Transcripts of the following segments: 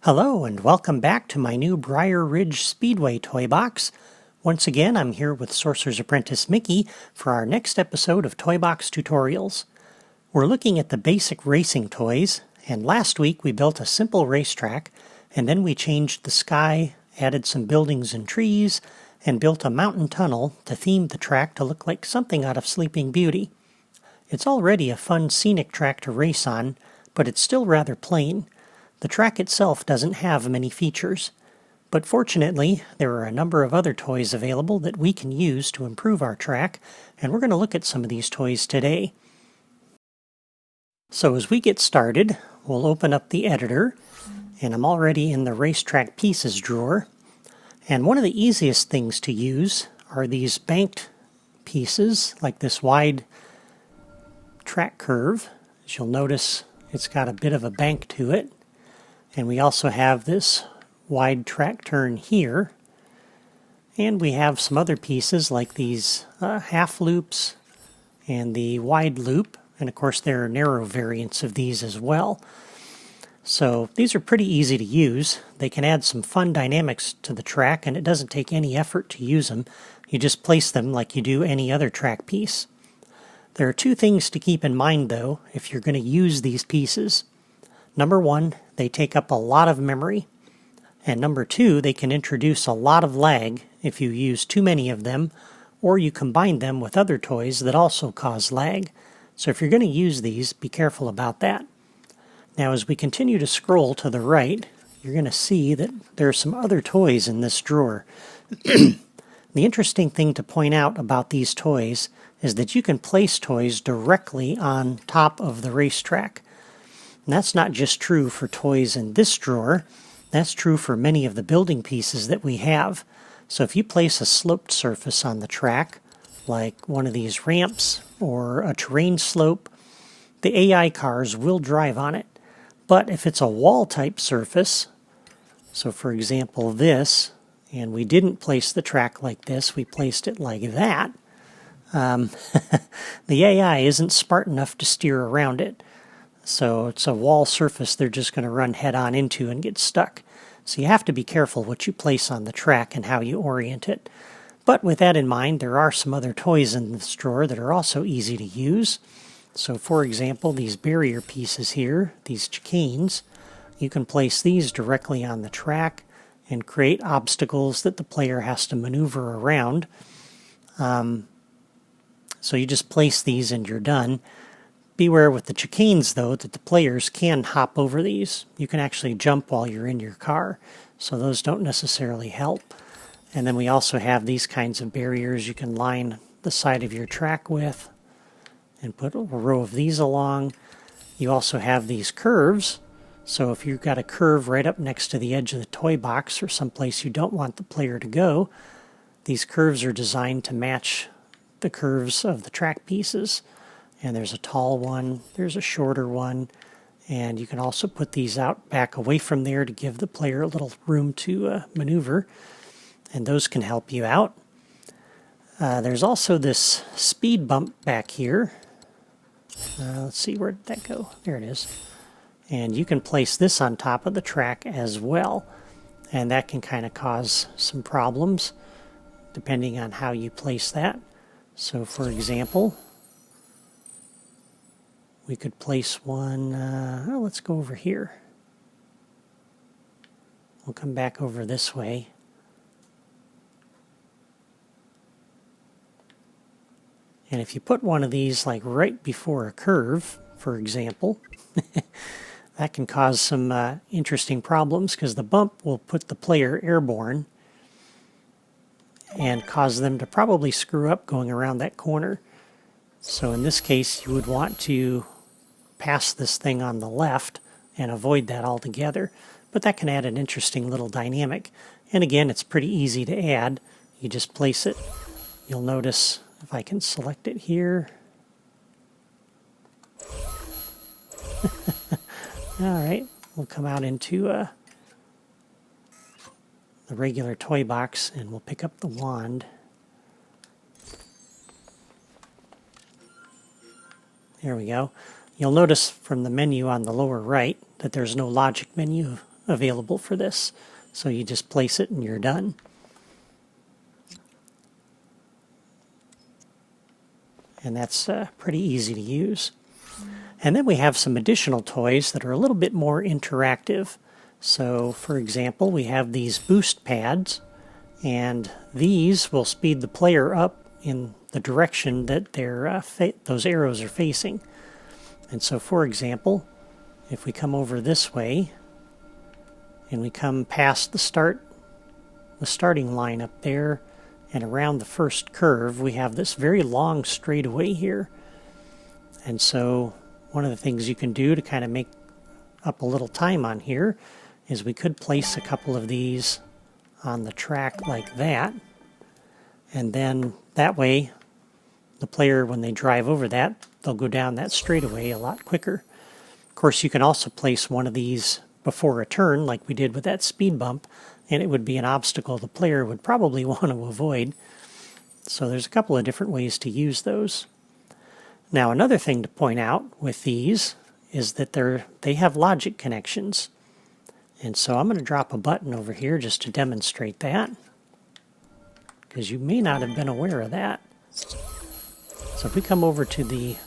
Hello and welcome back to my new Briar Ridge Speedway toy box. Once again, I'm here with Sorcerer's Apprentice Mickey for our next episode of Toy Box Tutorials. We're looking at the basic racing toys, and last week we built a simple racetrack, and then we changed the sky, added some buildings and trees, and built a mountain tunnel to theme the track to look like something out of Sleeping Beauty. It's already a fun scenic track to race on, but it's still rather plain. The track itself doesn't have many features, but fortunately there are a number of other toys available that we can use to improve our track, and we're going to look at some of these toys today. So as we get started, we'll open up the editor, and I'm already in the racetrack pieces drawer. And one of the easiest things to use are these banked pieces, like this wide track curve. As you'll notice, it's got a bit of a bank to it. And we also have this wide track turn here. And we have some other pieces like these half loops and the wide loop. And of course there are narrow variants of these as well. So these are pretty easy to use. They can add some fun dynamics to the track, and it doesn't take any effort to use them. You just place them like you do any other track piece. There are two things to keep in mind though if you're going to use these pieces. Number one, they take up a lot of memory. And number two, they can introduce a lot of lag if you use too many of them, or you combine them with other toys that also cause lag. So if you're going to use these, be careful about that. Now as we continue to scroll to the right, you're going to see that there are some other toys in this drawer. The interesting thing to point out about these toys is that you can place toys directly on top of the racetrack. And that's not just true for toys in this drawer, that's true for many of the building pieces that we have. So if you place a sloped surface on the track, like one of these ramps or a terrain slope, the AI cars will drive on it. But if it's a wall type surface, so for example this, and we didn't place the track like this, we placed it like that, the AI isn't smart enough to steer around it. So it's a wall surface they're just going to run head on into and get stuck. So you have to be careful what you place on the track and how you orient it. But with that in mind, there are some other toys in this drawer that are also easy to use. So for example, these barrier pieces here, these chicanes, you can place these directly on the track and create obstacles that the player has to maneuver around. So you just place these and you're done. Beware with the chicanes, though, that the players can hop over these. You can actually jump while you're in your car, so those don't necessarily help. And then we also have these kinds of barriers you can line the side of your track with and put a row of these along. You also have these curves, so if you've got a curve right up next to the edge of the toy box or someplace you don't want the player to go, these curves are designed to match the curves of the track pieces. And there's a tall one, there's a shorter one, and you can also put these out back away from there to give the player a little room to maneuver, and those can help you out. There's also this speed bump back here. Let's see, where did that go? There it is. And you can place this on top of the track as well, and that can kind of cause some problems depending on how you place that. So for example, we could place one, let's go over here. We'll come back over this way. And if you put one of these like right before a curve, for example, that can cause some interesting problems because the bump will put the player airborne and cause them to probably screw up going around that corner. So in this case, you would want to pass this thing on the left and avoid that altogether. But that can add an interesting little dynamic. And again, it's pretty easy to add. You just place it. You'll notice if I can select it here. Alright, we'll come out into the regular toy box and we'll pick up the wand. There we go. You'll notice from the menu on the lower right that there's no logic menu available for this. So you just place it and you're done. And that's pretty easy to use. And then we have some additional toys that are a little bit more interactive. So for example, we have these boost pads, and these will speed the player up in the direction that those arrows are facing. And so for example, if we come over this way and we come past the starting line up there and around the first curve, we have this very long straightaway here. And so one of the things you can do to kind of make up a little time on here is we could place a couple of these on the track like that, and then that way the player, when they drive over that, they'll go down that straightaway a lot quicker. Of course, you can also place one of these before a turn like we did with that speed bump, and it would be an obstacle the player would probably want to avoid. So there's a couple of different ways to use those. Now another thing to point out with these is that they have logic connections. And so I'm going to drop a button over here just to demonstrate that, because you may not have been aware of that. So if we come over to the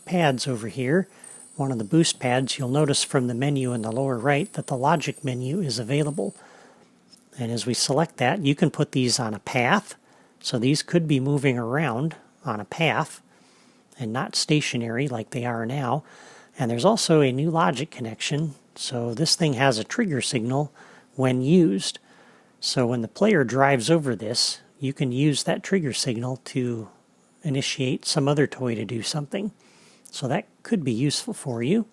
pads over here, one of the boost pads, you'll notice from the menu in the lower right that the logic menu is available. And as we select that, you can put these on a path. So these could be moving around on a path and not stationary like they are now. And there's also a new logic connection. So this thing has a trigger signal when used. So when the player drives over this, you can use that trigger signal to initiate some other toy to do something. So that could be useful for you.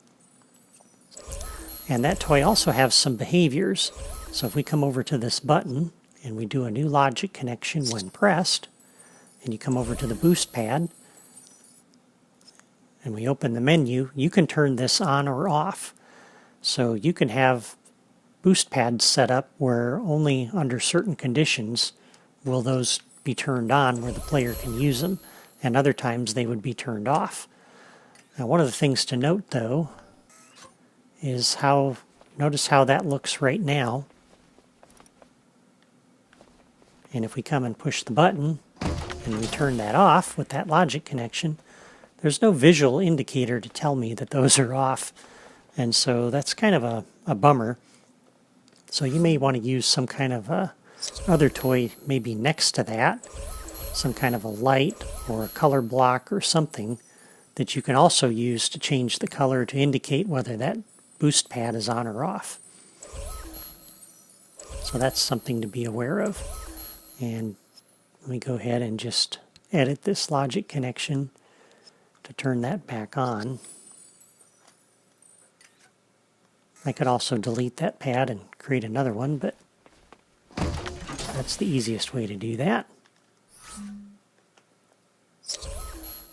And that toy also has some behaviors. So if we come over to this button and we do a new logic connection when pressed, and you come over to the boost pad, and we open the menu, you can turn this on or off. So you can have boost pads set up where only under certain conditions will those be turned on where the player can use them, and other times they would be turned off. Now one of the things to note though is notice how that looks right now. And if we come and push the button and we turn that off with that logic connection, there's no visual indicator to tell me that those are off. And so that's kind of a bummer. So you may want to use some kind of other toy maybe next to that, some kind of a light or a color block or something that you can also use to change the color to indicate whether that boost pad is on or off. So that's something to be aware of. And let me go ahead and just edit this logic connection to turn that back on. I could also delete that pad and create another one, but that's the easiest way to do that.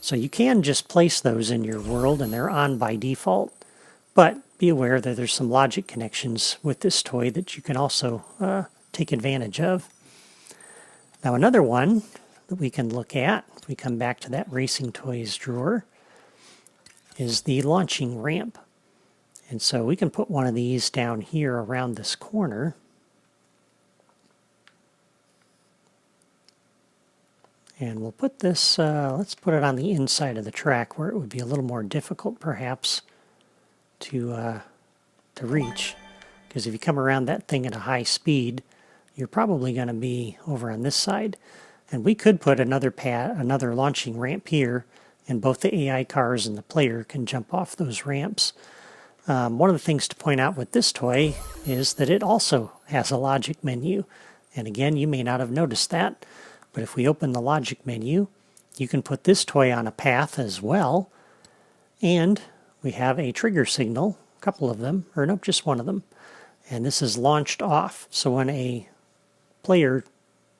So you can just place those in your world and they're on by default, but be aware that there's some logic connections with this toy that you can also take advantage of. Now another one that we can look at, if we come back to that Racing Toys drawer, is the launching ramp. And so we can put one of these down here around this corner. And we'll put this, let's put it on the inside of the track where it would be a little more difficult perhaps to reach. Because if you come around that thing at a high speed, you're probably going to be over on this side. And we could put another launching ramp here, and both the AI cars and the player can jump off those ramps. One of the things to point out with this toy is that it also has a logic menu. And again, you may not have noticed that, but if we open the logic menu, you can put this toy on a path as well. And we have a trigger signal, a couple of them, or nope, just one of them. And this is launched off. So when a player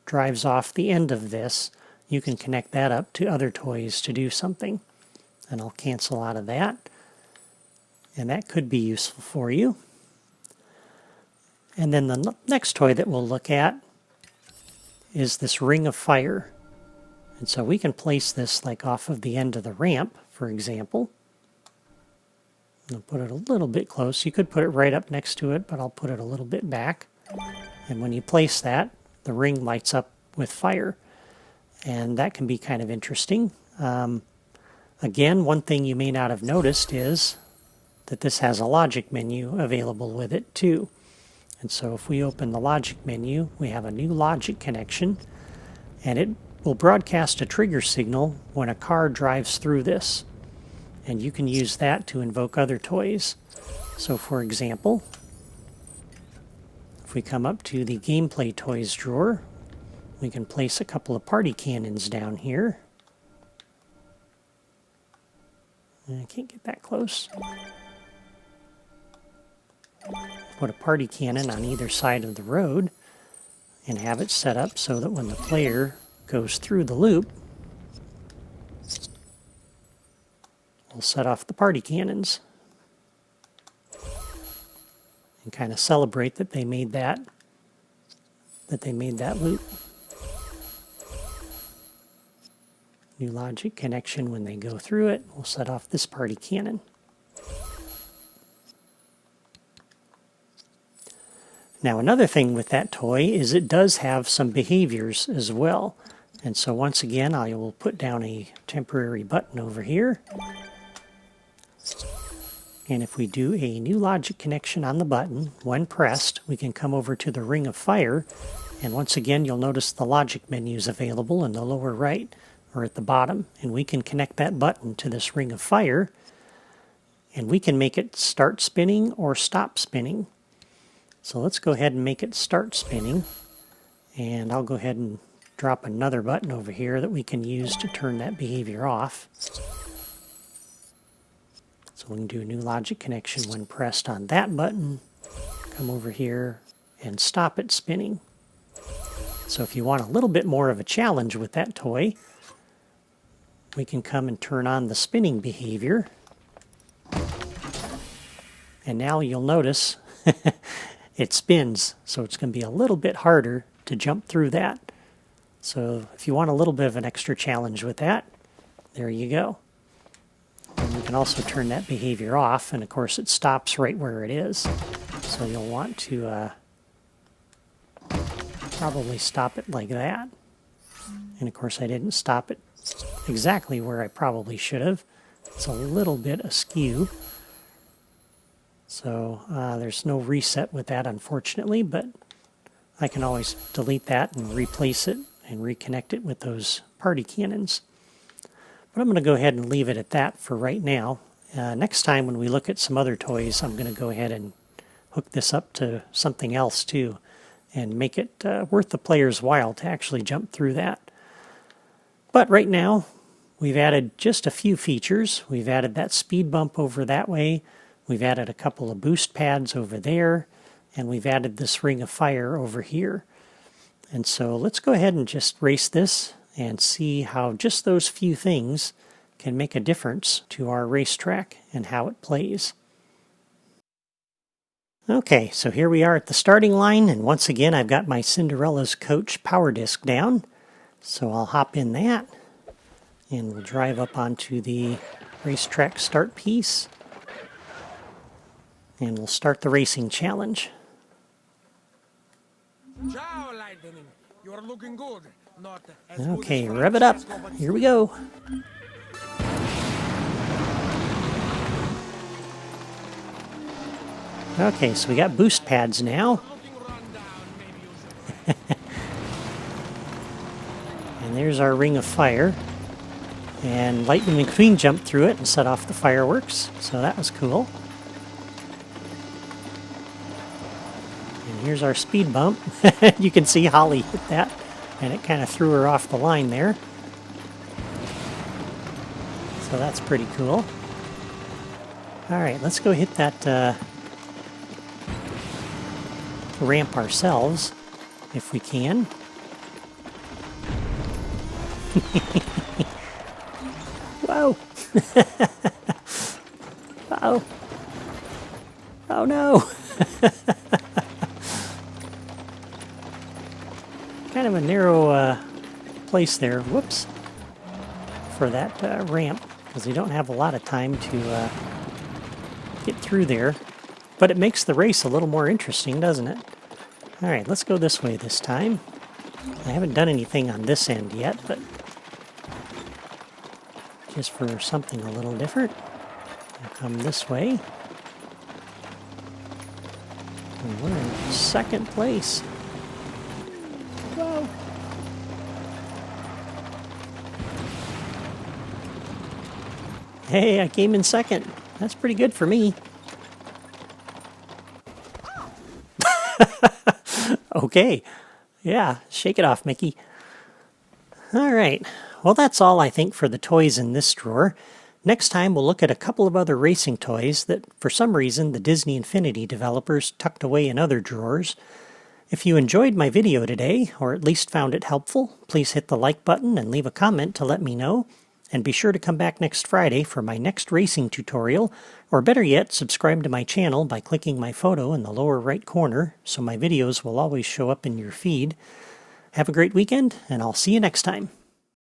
drives off the end of this, you can connect that up to other toys to do something. And I'll cancel out of that. And that could be useful for you. And then the next toy that we'll look at is this ring of fire. And so we can place this like off of the end of the ramp, for example. I'll put it a little bit close. You could put it right up next to it, but I'll put it a little bit back. And when you place that, the ring lights up with fire. And that can be kind of interesting. Again, one thing you may not have noticed is that this has a logic menu available with it too. And so if we open the logic menu, we have a new logic connection, and it will broadcast a trigger signal when a car drives through this. And you can use that to invoke other toys. So for example, if we come up to the gameplay toys drawer, we can place a couple of party cannons down here. I can't get that close. Put a party cannon on either side of the road and have it set up so that when the player goes through the loop, we'll set off the party cannons and kind of celebrate that they made that loop. New logic connection when they go through it, we'll set off this party cannon. Now another thing with that toy is it does have some behaviors as well. And so once again, I will put down a temporary button over here. And if we do a new logic connection on the button, when pressed, we can come over to the Ring of Fire. And once again, you'll notice the logic menu is available in the lower right or at the bottom. And we can connect that button to this Ring of Fire. And we can make it start spinning or stop spinning. So let's go ahead and make it start spinning. And I'll go ahead and drop another button over here that we can use to turn that behavior off. So we can do a new logic connection when pressed on that button. Come over here and stop it spinning. So if you want a little bit more of a challenge with that toy, we can come and turn on the spinning behavior. And now you'll notice it spins, so it's going to be a little bit harder to jump through that. So if you want a little bit of an extra challenge with that, there you go. And you can also turn that behavior off, and of course it stops right where it is. So you'll want to probably stop it like that. And of course I didn't stop it exactly where I probably should have. It's a little bit askew. So there's no reset with that, unfortunately, but I can always delete that and replace it and reconnect it with those party cannons. But I'm going to go ahead and leave it at that for right now. Next time when we look at some other toys, I'm going to go ahead and hook this up to something else too and make it worth the player's while to actually jump through that. But right now, we've added just a few features. We've added that speed bump over that way. We've added a couple of boost pads over there, and we've added this Ring of Fire over here. And so let's go ahead and just race this and see how just those few things can make a difference to our racetrack and how it plays. Okay, so here we are at the starting line, and once again I've got my Cinderella's Coach power disc down. So I'll hop in that, and we'll drive up onto the racetrack start piece. And we'll start the racing challenge. Ciao, Lightning. You're looking good. Not as Okay, good as rev it up. Francesco, but Here we go. Okay, so we got boost pads now. looking run down. Maybe you should. And there's our Ring of Fire. And Lightning McQueen jumped through it and set off the fireworks. So that was cool. And here's our speed bump. You can see Holly hit that, and it kind of threw her off the line there. So that's pretty cool. All right, let's go hit that ramp ourselves, if we can. Whoa! Uh-oh. Oh no! Kind of a narrow place there, whoops, for that ramp, because we don't have a lot of time to make it through there. But it makes the race a little more interesting, doesn't it? Alright, let's go this way this time. I haven't done anything on this end yet, but just for something a little different. I'll come this way. And we're in second place. Whoa! Hey, I came in second. That's pretty good for me. Okay. Yeah, shake it off, Mickey. All right. Well, that's all I think for the toys in this drawer. Next time, we'll look at a couple of other racing toys that, for some reason, the Disney Infinity developers tucked away in other drawers. If you enjoyed my video today, or at least found it helpful, please hit the like button and leave a comment to let me know. And be sure to come back next Friday for my next racing tutorial, or better yet, subscribe to my channel by clicking my photo in the lower right corner so my videos will always show up in your feed. Have a great weekend, and I'll see you next time.